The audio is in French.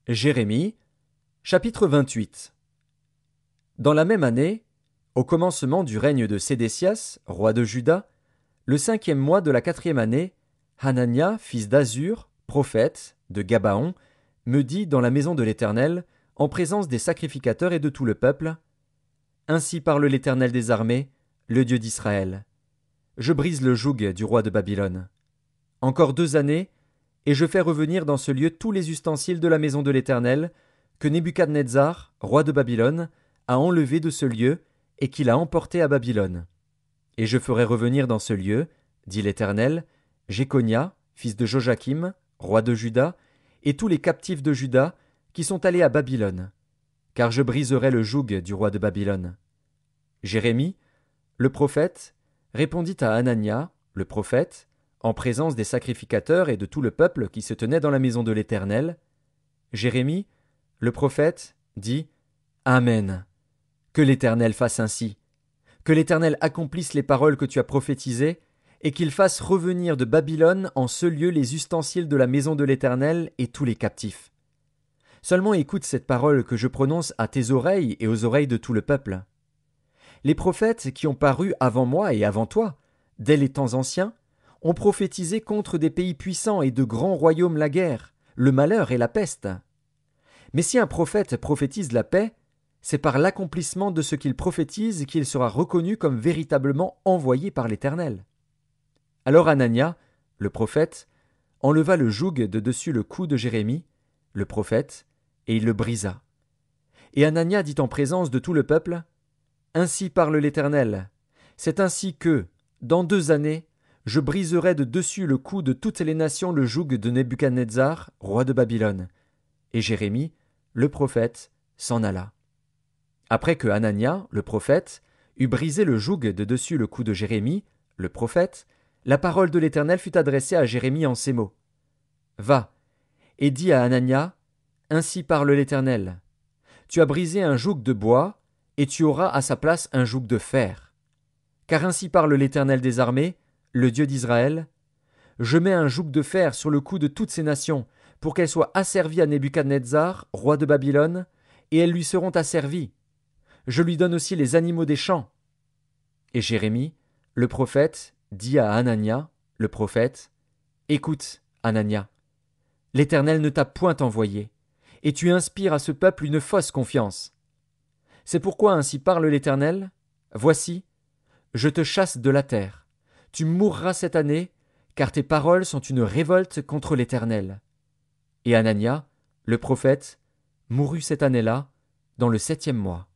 Jérémie, chapitre 28. Dans la même année, au commencement du règne de Sédécias, roi de Juda, le 5e mois de la 4e année, Hanania, fils d'Azur, prophète, de Gabaon, me dit dans la maison de l'Éternel, en présence des sacrificateurs et de tout le peuple, Ainsi parle l'Éternel des armées, le Dieu d'Israël. Je brise le joug du roi de Babylone. Encore 2 années, et je fais revenir dans ce lieu tous les ustensiles de la maison de l'Éternel, que Nebuchadnezzar, roi de Babylone, a enlevés de ce lieu, et qu'il a emportés à Babylone. Et je ferai revenir dans ce lieu, dit l'Éternel, Jéconia, fils de Joachim, roi de Juda, et tous les captifs de Juda, qui sont allés à Babylone, car je briserai le joug du roi de Babylone. Jérémie, le prophète, répondit à Hanania, le prophète, en présence des sacrificateurs et de tout le peuple qui se tenait dans la maison de l'Éternel. Jérémie, le prophète, dit Amen. Que l'Éternel fasse ainsi. Que l'Éternel accomplisse les paroles que tu as prophétisées, et qu'il fasse revenir de Babylone en ce lieu les ustensiles de la maison de l'Éternel et tous les captifs. Seulement écoute cette parole que je prononce à tes oreilles et aux oreilles de tout le peuple. Les prophètes qui ont paru avant moi et avant toi, dès les temps anciens, ont prophétisé contre des pays puissants et de grands royaumes la guerre, le malheur et la peste. Mais si un prophète prophétise la paix, c'est par l'accomplissement de ce qu'il prophétise qu'il sera reconnu comme véritablement envoyé par l'Éternel. Alors Hanania, le prophète, enleva le joug de dessus le cou de Jérémie, le prophète, et il le brisa. Et Hanania dit en présence de tout le peuple, Ainsi parle l'Éternel, c'est ainsi que, dans 2 années, je briserai de dessus le cou de toutes les nations le joug de Nebuchadnezzar, roi de Babylone. Et Jérémie, le prophète, s'en alla. Après que Hanania, le prophète, eut brisé le joug de dessus le cou de Jérémie, le prophète, la parole de l'Éternel fut adressée à Jérémie en ces mots. Va, et dis à Hanania, Ainsi parle l'Éternel. Tu as brisé un joug de bois, et tu auras à sa place un joug de fer. Car ainsi parle l'Éternel des armées, le Dieu d'Israël. Je mets un joug de fer sur le cou de toutes ces nations, pour qu'elles soient asservies à Nebuchadnezzar, roi de Babylone, et elles lui seront asservies. Je lui donne aussi les animaux des champs. Et Jérémie, le prophète, dit à Hanania, le prophète, Écoute, Hanania, l'Éternel ne t'a point envoyé, et tu inspires à ce peuple une fausse confiance. C'est pourquoi ainsi parle l'Éternel, Voici, je te chasse de la terre. Tu mourras cette année, car tes paroles sont une révolte contre l'Éternel. Et Hanania, le prophète, mourut cette année-là, dans le 7e mois.